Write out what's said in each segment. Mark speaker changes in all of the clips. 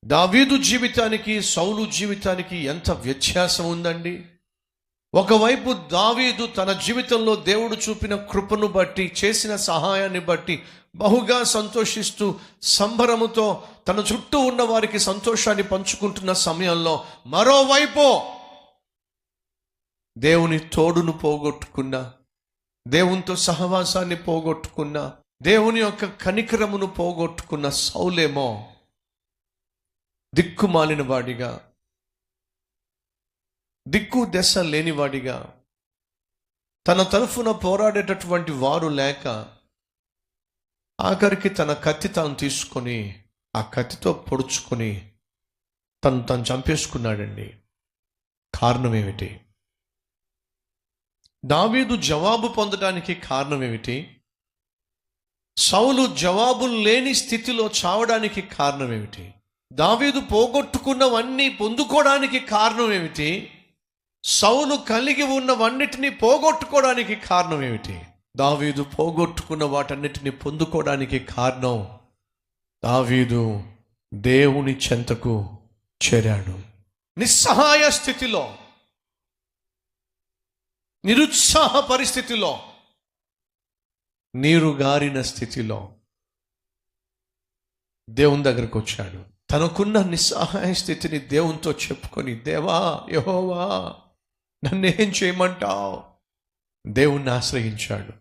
Speaker 1: దావీదు జీవితానికి సౌలు జీవితానికి ఎంత వ్యత్యాసం ఉందండి. ఒకవైపు దావీదు తన జీవితంలో దేవుడు చూపిన కృపను బట్టి, చేసిన సహాయాన్ని బట్టి బహుగా సంతోషిస్తూ సంబరముతో తన చుట్టూ ఉన్న వారికి సంతోషాన్ని పంచుకుంటున్న సమయంలో, మరోవైపు దేవుని తోడును పోగొట్టుకున్న, దేవునితో సహవాసాన్ని పోగొట్టుకున్న, దేవుని యొక్క కనికరమును పోగొట్టుకున్న సౌలేమో దిక్కుమాలిన వాడిగా, దిక్కు దశ లేనివాడిగా, తన తరఫున పోరాడేటటువంటి వారు లేక ఆఖరికి తన కత్తి తాను తీసుకొని ఆ కత్తితో పొడుచుకొని తను చంపేసుకున్నాడండి. కారణం ఏమిటి? దావీదు జవాబు పొందడానికి కారణం ఏమిటి? సౌలు జవాబు లేని స్థితిలో చావడానికి కారణం ఏమిటి? దావీదు పోగొట్టుకున్నవన్నీ పొందుకోవడానికి కారణం ఏమిటి? సౌలు కలిగి ఉన్నవన్నిటినీ పోగొట్టుకోవడానికి కారణం ఏమిటి? దావీదు పోగొట్టుకున్న వాటన్నిటిని పొందుకోవడానికి కారణం, దావీదు దేవుని చెంతకు చేరాడు. నిస్సహాయ స్థితిలో, నిరుత్సాహ పరిస్థితిలో, నీరుగారిన స్థితిలో దేవుని దగ్గరకు వచ్చాడు. తనకున్న నిస్సహాయ స్థితిని దేవునితో చెప్పుకొని, దేవా యెహోవా నన్నేం చేయమంటావు? దేవుణ్ణి ఆశ్రయించాడు.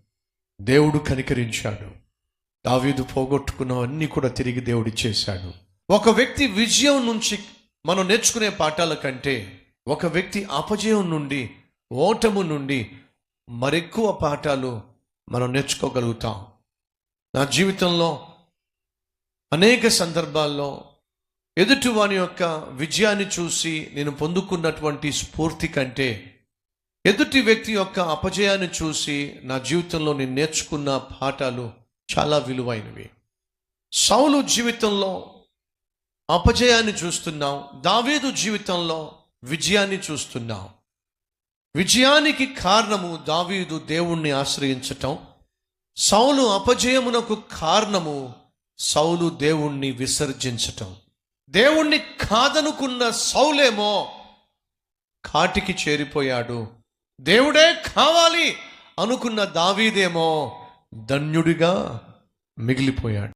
Speaker 1: దేవుడు కనికరించాడు. దావీదు పోగొట్టుకున్నవన్నీ కూడా తిరిగి దేవుడు ఇచ్చేశాడు. ఒక వ్యక్తి విజయం నుంచి మనం నేర్చుకునే పాఠాల కంటే, ఒక వ్యక్తి అపజయం నుండి, ఓటము నుండి మరెక్కువ పాఠాలు మనం నేర్చుకోగలుగుతాం. నా జీవితంలో అనేక సందర్భాల్లో ఎదుటివాని యొక్క విజయాన్ని చూసి నేను పొందుకున్నటువంటి స్ఫూర్తి కంటే, ఎదుటి వ్యక్తి యొక్క అపజయాన్ని చూసి నా జీవితంలో నేను నేర్చుకున్న పాఠాలు చాలా విలువైనవి. సౌలు జీవితంలో అపజయాన్ని చూస్తున్నాం, దావీదు జీవితంలో విజయాన్ని చూస్తున్నాం. విజయానికి కారణము దావీదు దేవుణ్ణి ఆశ్రయించటం, సౌలు అపజయమునకు కారణము సౌలు దేవుణ్ణి విసర్జించటం. దేవుణ్ణి కాదనుకున్న సౌలేమో కాటికి చేరిపోయాడు. దేవుడే కావాలి అనుకున్న దావీదేమో ధన్యుడిగా మిగిలిపోయాడు.